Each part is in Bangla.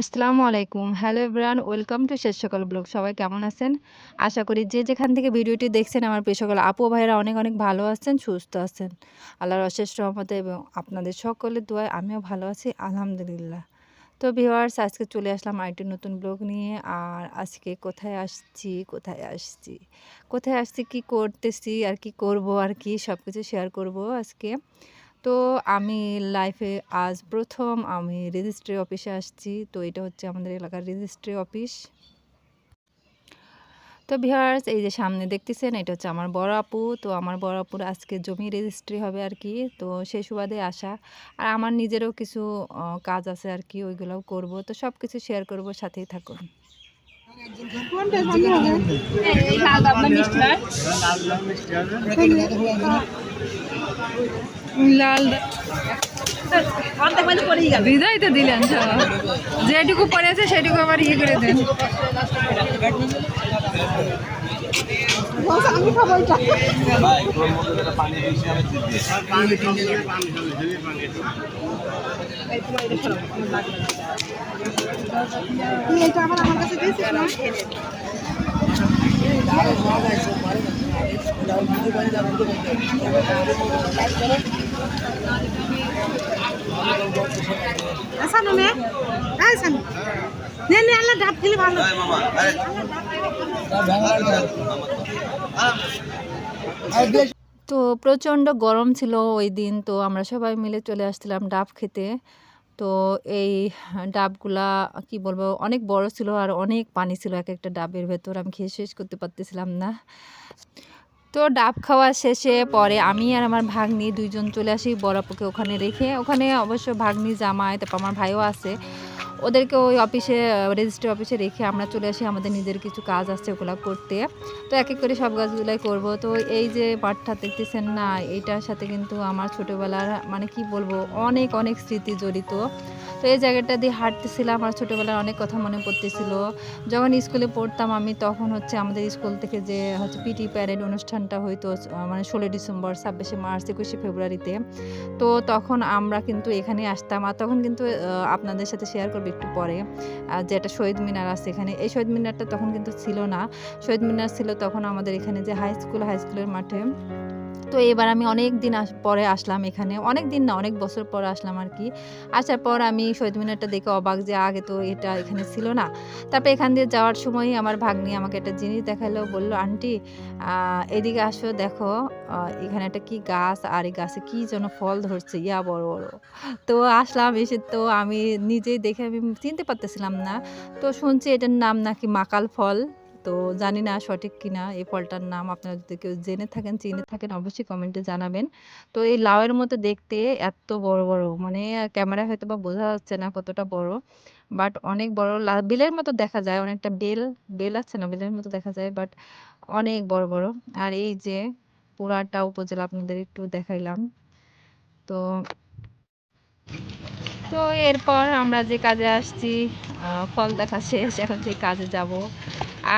আসসালামু আলাইকুম। হ্যালো এভরিওয়ান, ওয়েলকাম টু শেষ সকাল ব্লগ। সবাই কেমন আছেন? আশা করি যে যেখান থেকে ভিডিওটি দেখছেন আমার প্রিয় সকল আপু ভাইয়েরা অনেক অনেক ভালো আছেন, সুস্থ আছেন। আল্লাহর অশেষ রহমতে এবং আপনাদের সকলের দোয়ায় আমিও ভালো আছি আলহামদুলিল্লাহ। তো ভিউয়ার্স, আজকে চলে আসলাম আরেকটি নতুন ব্লগ নিয়ে। আর আজকে কোথায় আসছি, কি করতেছি আর কি করব আর কি সব কিছু শেয়ার করব আজকে। তো আমি লাইফে আজ প্রথম আমি রেজিস্ট্রি অফিসে আসছি। তো এটা হচ্ছে আমাদের এলাকার রেজিস্ট্রি অফিস। তো ভিউয়ার্স, এই যে সামনে দেখতেছেন এটা হচ্ছে আমার বড় আপু। তো আমার বড় আপুর আজকে জমি রেজিস্ট্রি হবে আর কি। তো সেই সুবাদে আসা। আর আমার নিজেরও কিছু কাজ আছে আর কি, ওইগুলোও করব। তো সব কিছু শেয়ার করব, সাথেই থাকুন। লাল বিদায় তো দিলেন, যেটুকু পরে আছে সেটুকু আবার ইয়ে করে দেন। তো প্রচণ্ড গরম ছিল ওই দিন। তো আমরা সবাই মিলে চলে আসছিলাম ডাব খেতে। তো এই ডাবগুলা কি বলবো, অনেক বড় ছিল আর অনেক পানি ছিল এক একটা ডাবের ভেতর। আমি খেয়ে শেষ করতে পারতেছিলাম না। তো ডাব খাওয়া শেষে পরে আমি আর আমার ভাগ্নি দুইজন চলে আসি বড় আপুকে ওখানে রেখে। ওখানে অবশ্য ভাগ্নি, জামাই, তারপর আমার ভাইও আছে। ওদেরকে ওই অফিসে, রেজিস্ট্রি অফিসে রেখে আমরা চলে আসি আমাদের নিজের কিছু কাজ আছে ওগুলো করতে। তো এক এক করে সব কাজগুলাই করব। তো এই যে মাঠটা দেখতেছেন না, এইটার সাথে কিন্তু আমার ছোটোবেলার মানে কি বলবো অনেক অনেক স্মৃতি জড়িত। তো এই জায়গাটা দিয়ে হাঁটতেছিলাম আর ছোটোবেলার অনেক কথা মনে পড়তেছিল। যখন স্কুলে পড়তাম আমি, তখন হচ্ছে আমাদের স্কুল থেকে যে হচ্ছে পিটি প্যারেড অনুষ্ঠানটা হইতো, মানে 16 ডিসেম্বর, 26শে মার্চ, 21শে ফেব্রুয়ারিতে। তো তখন আমরা কিন্তু এখানে আসতাম। আর তখন কিন্তু আপনাদের সাথে শেয়ার করবো একটু পরে, যে একটা শহীদ মিনার আছে এখানে। এই শহীদ মিনারটা তখন কিন্তু ছিল না। শহীদ মিনার ছিল তখন আমাদের এখানে যে হাই স্কুলের মাঠে। তো এবার আমি অনেক দিন পরে আসলাম এখানে, অনেক দিন না অনেক বছর পরে আসলাম আর কি। আসার পর আমি শহীদ মিনারটা দেখে অবাক যে আগে তো এটা এখানে ছিল না। তারপর এখান দিয়ে যাওয়ার সময়ই আমার ভাগ্নি আমাকে একটা জিনিস দেখালো, বলল, আন্টি এদিকে আসো, দেখো এখানে একটা কি গাছ, আর এই গাছে কি যেন ফল ধরছে, ইয়া বড় বড়। তো আসলাম, এসে তো আমি নিজেই দেখে আমি চিনতে পারতেছিলাম না। তো শুনছি এটার নাম নাকি মাকাল ফল। তো জানি না সঠিক কিনা এই ফলটার নাম। আপনারা যদি কেউ জেনে থাকেন, চিনে থাকেন, অবশ্যই কমেন্টে জানাবেন। তো এই লাউয়ের মতো দেখতে, এত বড় বড়, মানে ক্যামেরায় হয়তো বা বোঝা যাচ্ছে না কতটা বড়, বাট অনেক বড়। বেলের মতো দেখা যায়, অনেকটা বেল আছে না, বেলের মতো দেখা যায়, বাট অনেক বড় বড়। আর এই যে পুরাটা উপজেলা আপনাদের একটু দেখাইলাম। তো তো এরপর আমরা যে কাজে আসছি, ফল দেখা শেষ, এখন সেই কাজে যাব।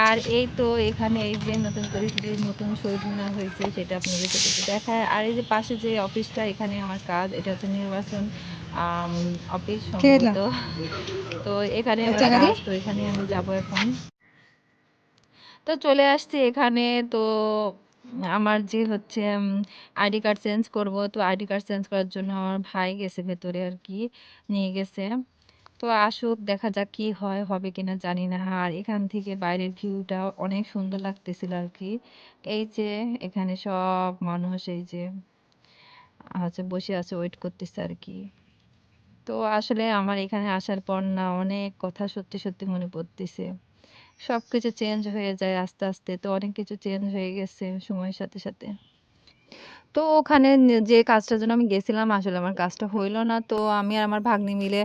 আর এই তো এখানে এই যে নতুন করে যে নতুন শহীদ মিনার হয়েছে সেটা আপনাদের সাথে একটু দেখায়। আর এই যে পাশে যে অফিসটা, এখানে আমার কাজ, এটা হচ্ছে নির্বাচন অফিস সম্ভবত। তো এখানে আমার কাজ, তো এখানে আমি যাব এখন। তো চলে আসছি এখানে। তো আমার যে হচ্ছে আইডি কার্ড চেঞ্জ করব। তো আইডি কার্ড চেঞ্জ করার জন্য আমার ভাই গেছে ভেতরে আর কি, নিয়ে গেছে। তো আসুক, দেখা যাক কি হয়, হবে কিনা জানি না। আর এখান থেকে বাইরের ভিউটা অনেক সুন্দর লাগতেছিল আর কি। এই যে এখানে সব মানুষ এই যে হচ্ছে বসে আছে, ওয়েট করতেছে আর কি। তো আসলে আমার এখানে আসার পর না অনেক কথা সত্যি সত্যি মনে পড়তেছে। সবকিছু চেঞ্জ হয়ে যায় আস্তে আস্তে। তো অনেক কিছু চেঞ্জ হয়ে গেছে সময়ের সাথে সাথে। তো ওখানে যে কাজটার জন্য আমি গেছিলাম আসলে আমার কাজটা হইল না। তো আমি আর আমার ভাগ্নি মিলে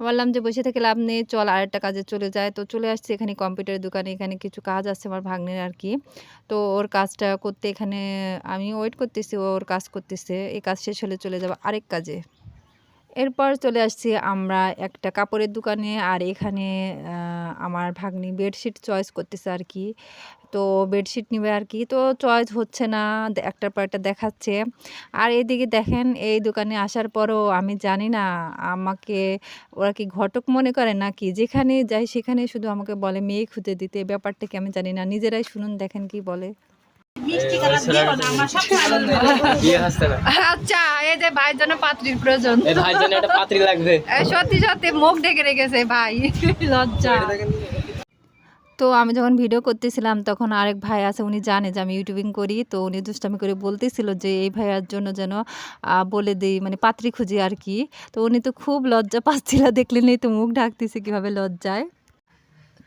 বললাম যে, "বসে থেকে লাভ নেই। চল আরেকটা কাজে চলে যাই।" তো চলে আসছি এখানে কম্পিউটারের দোকানে। এখানে কিছু কাজ আছে আমার ভাগ্নির আরকি। তো ওর কাজটা করতে এখানে আমি ওয়েট করতেছি, ও ওর কাজ করতেছে। এই কাজ শেষ হলে চলে যাব আরেক কাজে। এরপর চলে আসছি আমরা একটা কাপড়ের দোকানে। আর এখানে আ আমার ভাগ্নি বেডশিট চয়েস করতেছে আরকি। তো বেডশিট নিবে আরকি। তো চয়েস হচ্ছে না। একটার পর একটা দেখাচ্ছে। আর এদিকে দেখেন এই দোকানে আসার পরও আমি জানি না আমাকে ওরা কি ঘটক মনে করে নাকি? যেখানে যাই সেখানেই শুধু আমাকে বলে মেয়ে খুঁজে দিতে। ব্যাপারটা কি আমি জানি না। নিজেরাই শুনুন দেখেন কি বলে। আচ্ছা, এই যে ভাইয়ের জন্য পাত্রীর প্রয়োজন। ভাইয়ের জন্য একটা পাত্রী লাগবে। সত্যি, সত্যি মুখ ঢেকে রেখেছে ভাই। লজ্জা। তো আমি যখন ভিডিও করতেছিলাম তখন আরেক ভাই আছে, উনি জানে যে আমি ইউটিউবিং করি। তো উনি দুষ্টামি করে বলতেছিল যে এই ভাইয়ার জন্য যেন বলে দেই মানে পাত্রী খুঁজি আরকি। তো উনি তো খুব লজ্জা পাচ্ছিল, দেখলেনই তো মুখ ঢাকতেছে কিভাবে লজ্জায়।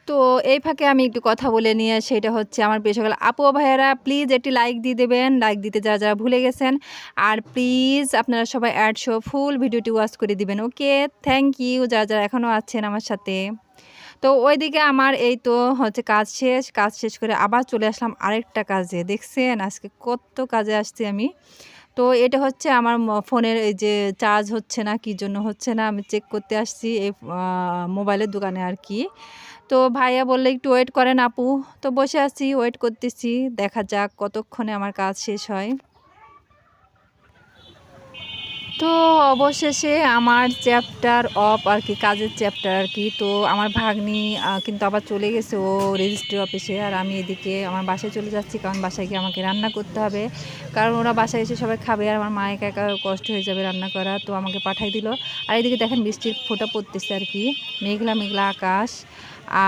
তো এই ফাঁকে আমি একটু কথা বলে নিয়ে সেটা হচ্ছে আমার প্রিয় সকল আপু ও ভাইয়েরা প্লিজ একটি লাইক দিয়ে দেবেন। লাইক দিতে যারা ভুলে গেছেন। আর প্লিজ আপনারা সবাই অ্যাড শো ফুল ভিডিওটি ওয়াচ করে দিবেন। ওকে, থ্যাংক ইউ যারা এখনও আছেন আমার সাথে। তো ওইদিকে আমার এই তো হচ্ছে কাজ শেষ করে আবার চলে আসলাম আরেকটা কাজে। দেখছেন আজকে কত কাজে আসছি আমি। তো এটা হচ্ছে আমার ফোনের এই যে চার্জ হচ্ছে না, কি জন্য হচ্ছে না আমি চেক করতে আসছি এই মোবাইলের দোকানে আরকি। তো ভাইয়া বললে, "একটু ওয়েট করেন আপু।" তো বসে আছি, ওয়েট করতেছি। দেখা যাক কতক্ষণে আমার কাজ শেষ হয়। তো অবশেষে আমার চ্যাপ্টার অফ আরকি, কাজের চ্যাপ্টার আরকি। তো আমার ভাগ্নি কিন্তু আবার চলে গেছে ও রেজিস্ট্রি অফিসে। আর আমি এদিকে আমার বাসায় চলে যাচ্ছি। কারণ বাসায় গিয়ে আমাকে রান্না করতে হবে। কারণ ওরা বাসায় এসে সবাই খাবে আর আমার মা একা, একা কষ্ট হয়ে যাবে রান্না করা। তো আমাকে পাঠাই দিল। আর এদিকে দেখেন বৃষ্টির ফোঁটা পড়তেছে আরকি। মেঘলা, মেঘলা আকাশ।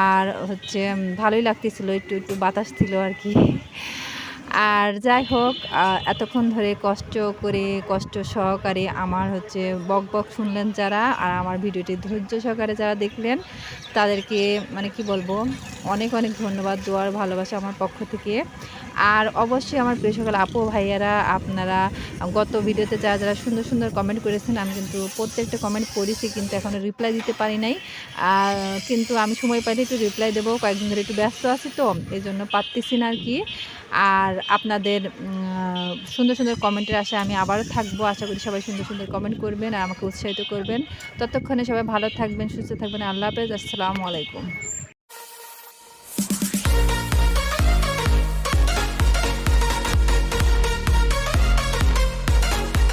আর হচ্ছে ভালোই লাগতেছিল। একটু, একটু বাতাস ছিল আরকি। আর যাই হোক এতক্ষণ ধরে কষ্ট করে কষ্ট সহকারে আমার হচ্ছে বকবক শুনলেন যারা, আর আমার ভিডিওটি ধৈর্য সহকারে যারা দেখলেন তাদেরকে মানে কি বলবো, অনেক অনেক ধন্যবাদ, দোয়ার ভালোবাসা আমার পক্ষ থেকে। আর অবশ্যই আমার প্রিয় সকল আপু ভাইয়ারা, আপনারা গত ভিডিওতে যারা যারা সুন্দর সুন্দর কমেন্ট করেছেন, আমি কিন্তু প্রত্যেকটা কমেন্ট পড়েছি কিন্তু এখনও রিপ্লাই দিতে পারি নাই। আর কিন্তু আমি সময় পাইলে একটু রিপ্লাই দেবো, কয়েকদিন ধরে একটু ব্যস্ত আছি তো এই জন্য পারতেছি না আর কি। আর আপনাদের সুন্দর সুন্দর কমেন্টের আশায় আমি আবারও থাকবো। আশা করি সবাই সুন্দর সুন্দর কমেন্ট করবেন আর আমাকে উৎসাহিত করবেন। ততক্ষণে সবাই ভালো থাকবেন, সুস্থ থাকবেন। আল্লাহ হাফেজ। আসসালামু আলাইকুম।